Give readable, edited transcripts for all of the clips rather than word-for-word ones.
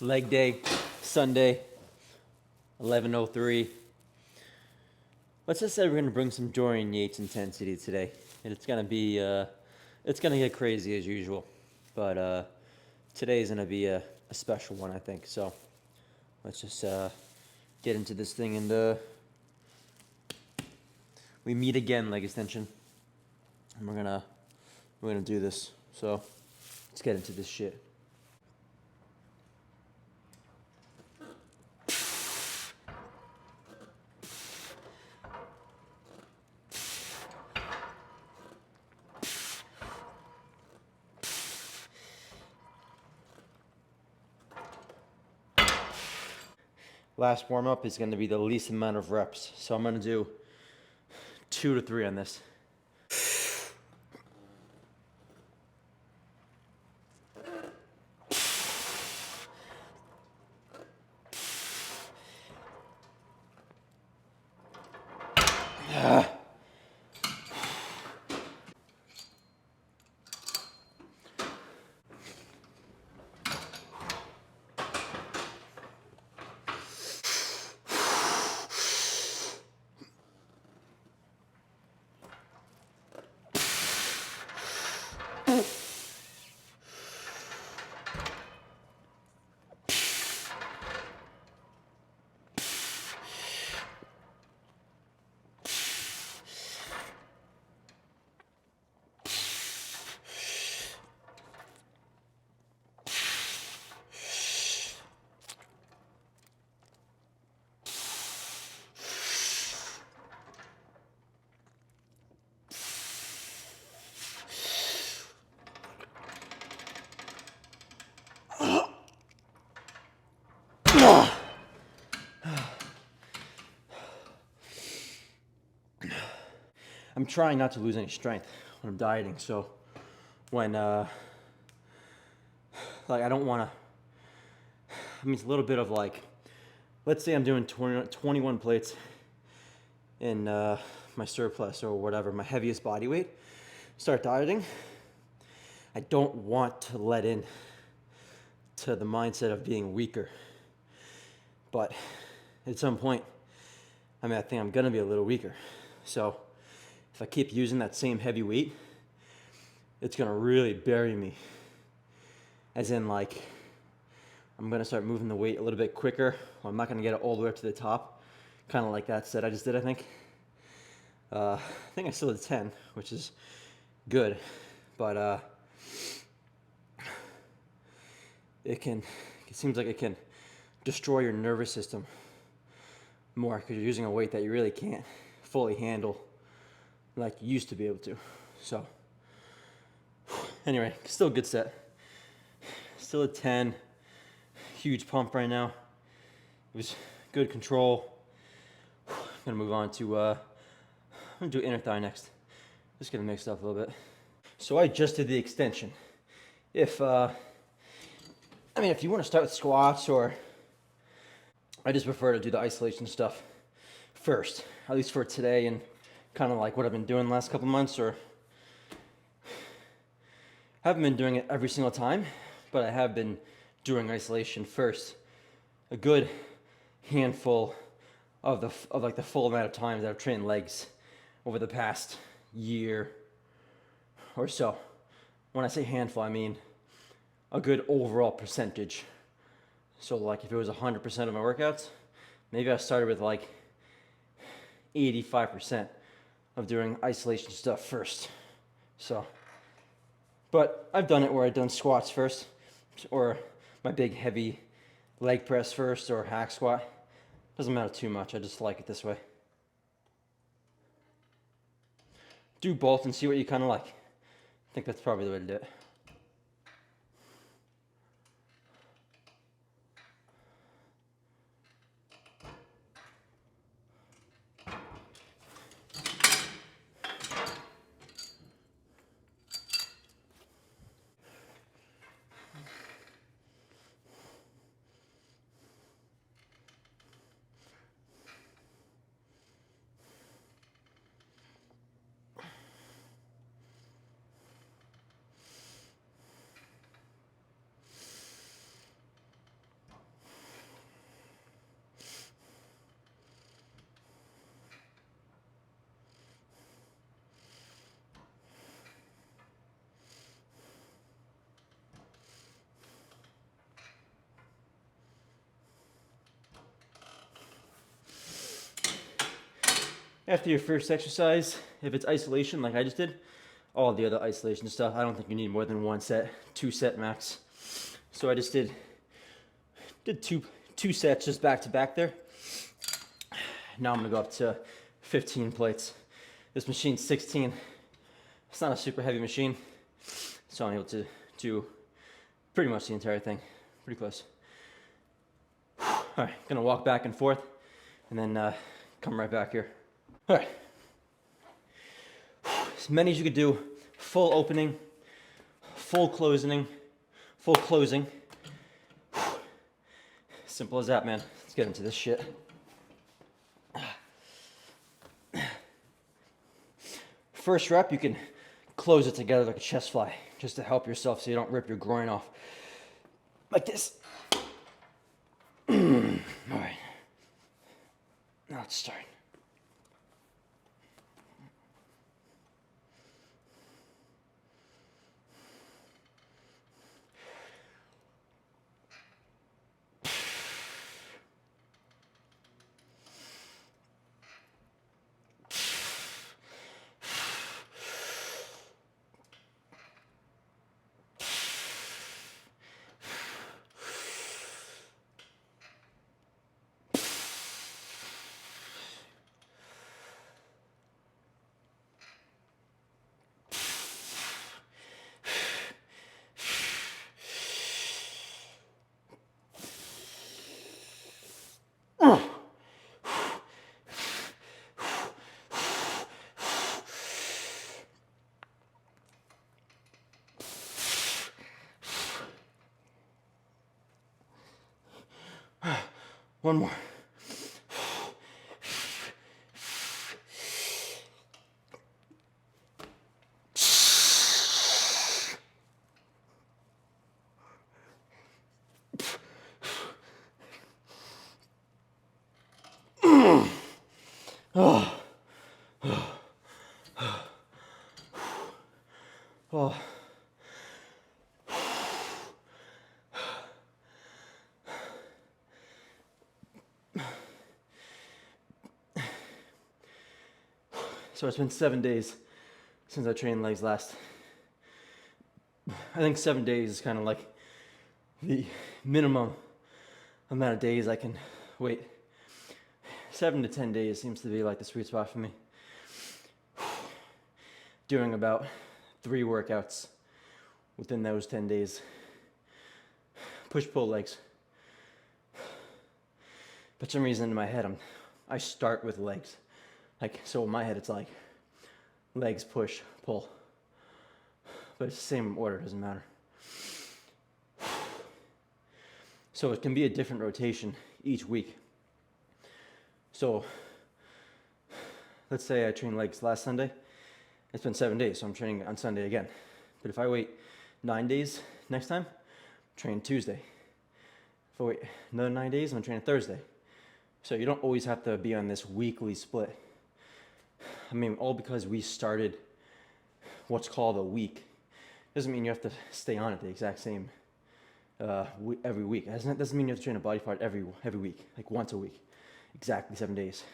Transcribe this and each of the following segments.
Leg day, Sunday, 11:03. Let's just say we're gonna bring some Dorian Yates intensity today, and it's gonna be it's gonna get crazy as usual, but today is gonna be a special one, I think. So let's just get into this thing, and we meet again, leg extension, and we're gonna do this. So let's get into this shit. Last warm up is going to be the least amount of reps. So I'm going to do 2 to 3 on this. I'm trying not to lose any strength when I'm dieting, so when like I don't want to, I mean, it's a little bit of like, let's say I'm doing 21 plates in my surplus or whatever, my heaviest body weight, start dieting, I don't want to let in to the mindset of being weaker. But at some point, I mean, I think I'm gonna be a little weaker. So if I keep using that same heavy weight, it's gonna really bury me. As in, like, I'm gonna start moving the weight a little bit quicker. Well, I'm not gonna get it all the way up to the top. Kind of like that set I just did, I think. I think I still did 10, which is good. But it seems like it can destroy your nervous system more because you're using a weight that you really can't fully handle like you used to be able to. So anyway, still a good set. Still a 10. Huge pump right now. It was good control. I'm gonna move on to I'm gonna do inner thigh next. Just gonna mix it up a little bit. So I just did the extension. If if you want to start with squats, or I just prefer to do the isolation stuff first, at least for today, and kind of like what I've been doing the last couple months, or haven't been doing it every single time, but I have been doing isolation first. A good handful of the full amount of times that I've trained legs over the past year or so. When I say handful, I mean a good overall percentage. So like if it was 100% of my workouts, maybe I started with like 85% of doing isolation stuff first. So, but I've done it where I've done squats first, or my big heavy leg press first, or hack squat. Doesn't matter too much, I just like it this way. Do both and see what you kind of like. I think that's probably the way to do it. After your first exercise, if it's isolation like I just did, all the other isolation stuff, I don't think you need more than 1 set, 2 set max. So I just did two sets just back to back there. Now I'm gonna go up to 15 plates. This machine's 16. It's not a super heavy machine, so I'm able to do pretty much the entire thing. Pretty close. All right, gonna walk back and forth and then come right back here. All right, as many as you could do. Full opening, full closing. Simple as that, man. Let's get into this shit. First rep, you can close it together like a chest fly, just to help yourself so you don't rip your groin off. Like this. All right. Now let's start. One more. Oh. Oh. So it's been 7 days since I trained legs last. I think 7 days is kind of like the minimum amount of days I can wait. 7 to 10 days seems to be like the sweet spot for me. Doing about 3 workouts within those 10 days. Push-pull legs. For some reason in my head, I start with legs. Like, so in my head it's like legs, push, pull. But it's the same order, doesn't matter. So it can be a different rotation each week. So let's say I trained legs last Sunday. It's been 7 days, so I'm training on Sunday again. But if I wait 9 days next time, train Tuesday. If I wait another 9 days, I'm training Thursday. So you don't always have to be on this weekly split. I mean, all because we started what's called a week. Doesn't mean you have to stay on it the exact same every week. It doesn't mean you have to train a body part every week, like once a week. Exactly 7 days.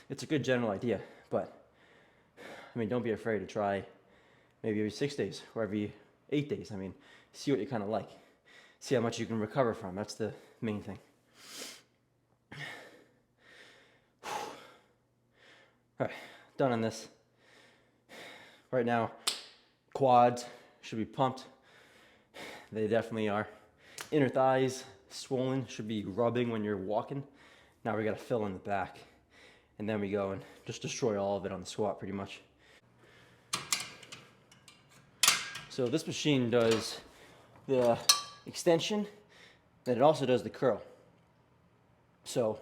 It's a good general idea, but I mean, don't be afraid to try maybe every 6 days or every 8 days. I mean, see what you kind of like. See how much you can recover from. That's the main thing. All right, done on this. Right now, quads should be pumped. They definitely are. Inner thighs swollen, should be rubbing when you're walking. Now we gotta fill in the back. And then we go and just destroy all of it on the squat pretty much. So this machine does the extension, then it also does the curl. So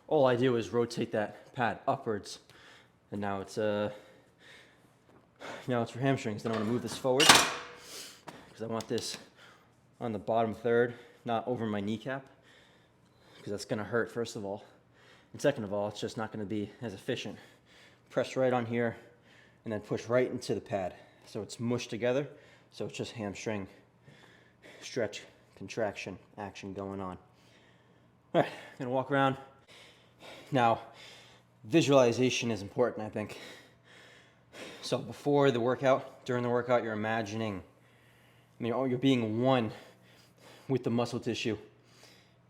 all I do is rotate that pad upwards, and now it's for hamstrings. Then I want to move this forward because I want this on the bottom third, not over my kneecap, because that's going to hurt first of all, and second of all, it's just not going to be as efficient. Press right on here, and then push right into the pad, so it's mushed together. So it's just hamstring stretch, contraction, action going on. All right, gonna walk around. Now, visualization is important, I think. So before the workout, during the workout, you're imagining, you're being one with the muscle tissue,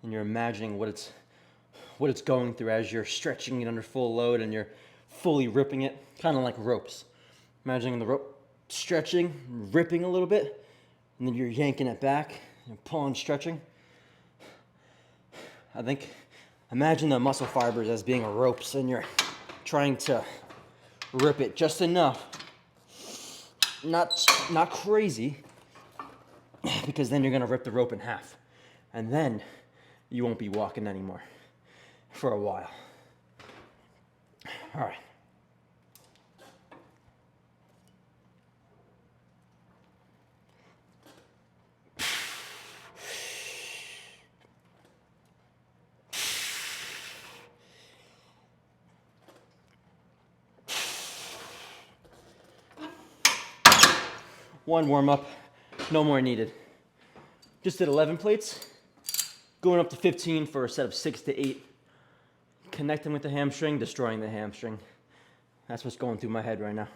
and you're imagining what it's going through as you're stretching it under full load and you're fully ripping it, kind of like ropes. Imagining the rope stretching, ripping a little bit, and then you're yanking it back, you're pulling, stretching. I think, imagine the muscle fibers as being ropes, and you're trying to rip it just enough, not crazy, because then you're gonna rip the rope in half, and then you won't be walking anymore for a while. All right. One warm up, no more needed. Just did 11 plates, going up to 15 for a set of 6 to 8. Connecting with the hamstring, destroying the hamstring. That's what's going through my head right now.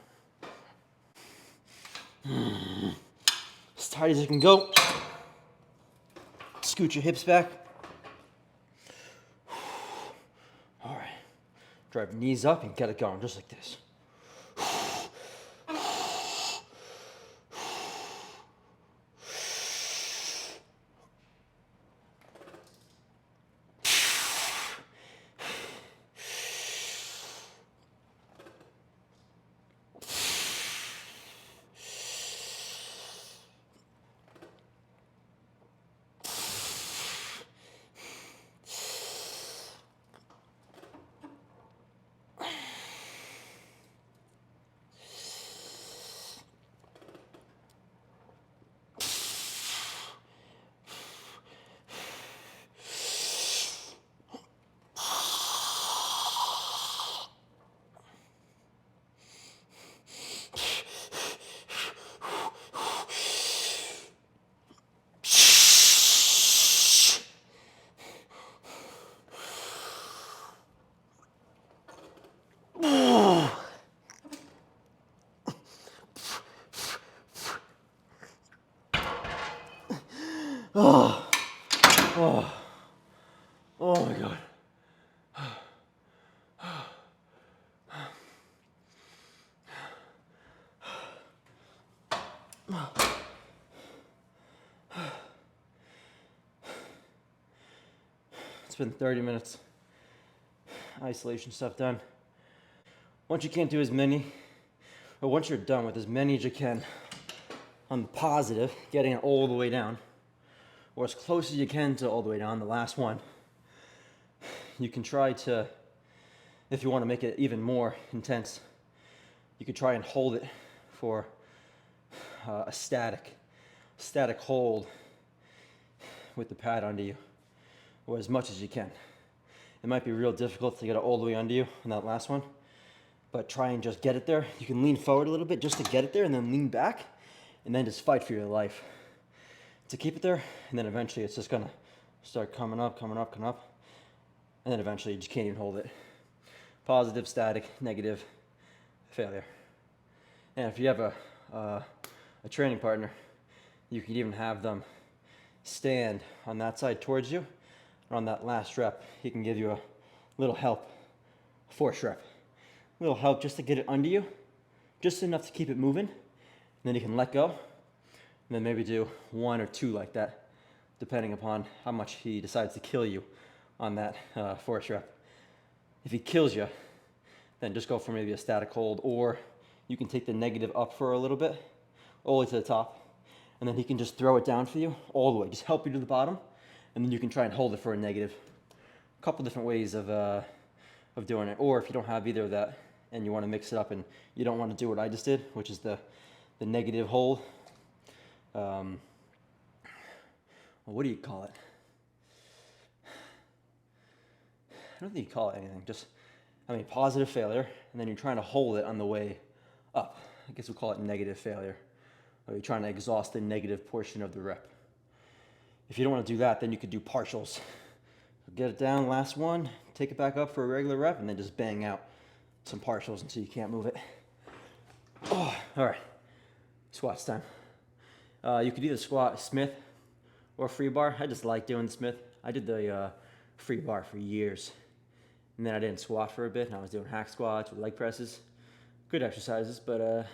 As tight as you can go. Scoot your hips back. All right. Drive your knees up and get it going, just like this. Oh, oh, oh my God. It's been 30 minutes. Isolation stuff done. Once you can't do as many, or once you're done with as many as you can on the positive, getting it all the way down, or as close as you can to all the way down, the last one, you can try to, if you want to make it even more intense, you could try and hold it for a static hold with the pad under you, or as much as you can. It might be real difficult to get it all the way under you in that last one, but try and just get it there. You can lean forward a little bit just to get it there, and then lean back, and then just fight for your life to keep it there. And then eventually it's just gonna start coming up, and then eventually you just can't even hold it. Positive, static, negative, failure. And if you have a training partner, you can even have them stand on that side towards you, and on that last rep, he can give you a little help, force rep. A little help just to get it under you, just enough to keep it moving, and then you can let go, and then maybe do 1 or 2 like that, depending upon how much he decides to kill you on that force rep. If he kills you, then just go for maybe a static hold, or you can take the negative up for a little bit, all the way to the top, and then he can just throw it down for you all the way, just help you to the bottom, and then you can try and hold it for a negative. A couple different ways of doing it. Or if you don't have either of that and you want to mix it up and you don't want to do what I just did, which is the negative hold, well, what do you call it? I don't think you call it anything. Just, positive failure, and then you're trying to hold it on the way up. I guess we'll call it negative failure. Or you're trying to exhaust the negative portion of the rep. If you don't want to do that, then you could do partials. Get it down, last one, take it back up for a regular rep, and then just bang out some partials until you can't move it. Oh, all right, squats time. You could either squat Smith or free bar. I just like doing the Smith. I did the free bar for years, and then I didn't squat for a bit, and I was doing hack squats with leg presses. Good exercises, but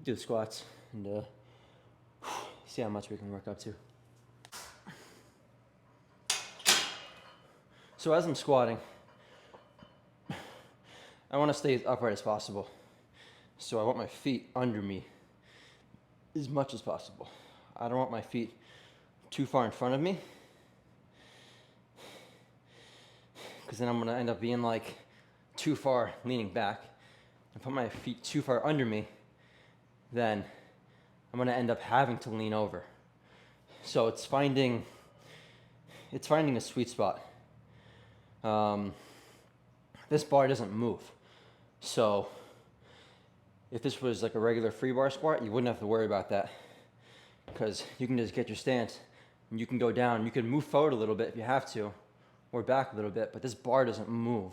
do the squats and see how much we can work up to. So as I'm squatting, I want to stay as upright as possible. So I want my feet under me as much as possible. I don't want my feet too far in front of me, because then I'm going to end up being like too far leaning back. If I put my feet too far under me, then I'm going to end up having to lean over. So it's finding a sweet spot. This bar doesn't move. So if this was like a regular free bar squat, you wouldn't have to worry about that, because you can just get your stance and you can go down. You can move forward a little bit if you have to, or back a little bit, but this bar doesn't move.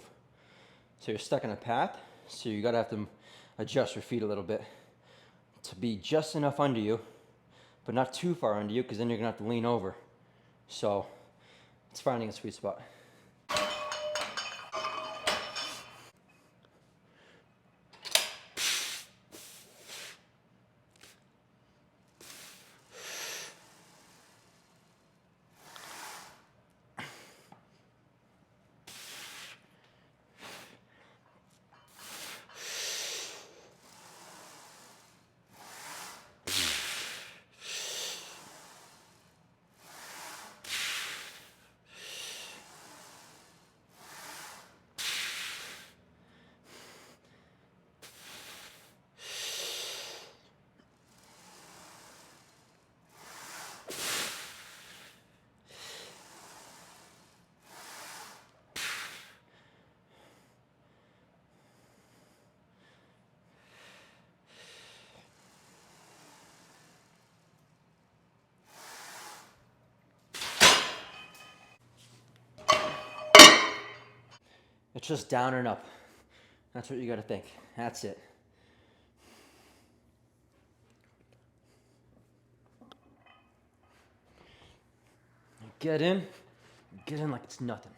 So you're stuck in a path, so you gotta have to adjust your feet a little bit to be just enough under you, but not too far under you, because then you're gonna have to lean over. So it's finding a sweet spot. It's just down and up. That's what you gotta think. That's it. Get in like it's nothing.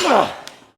Ugh.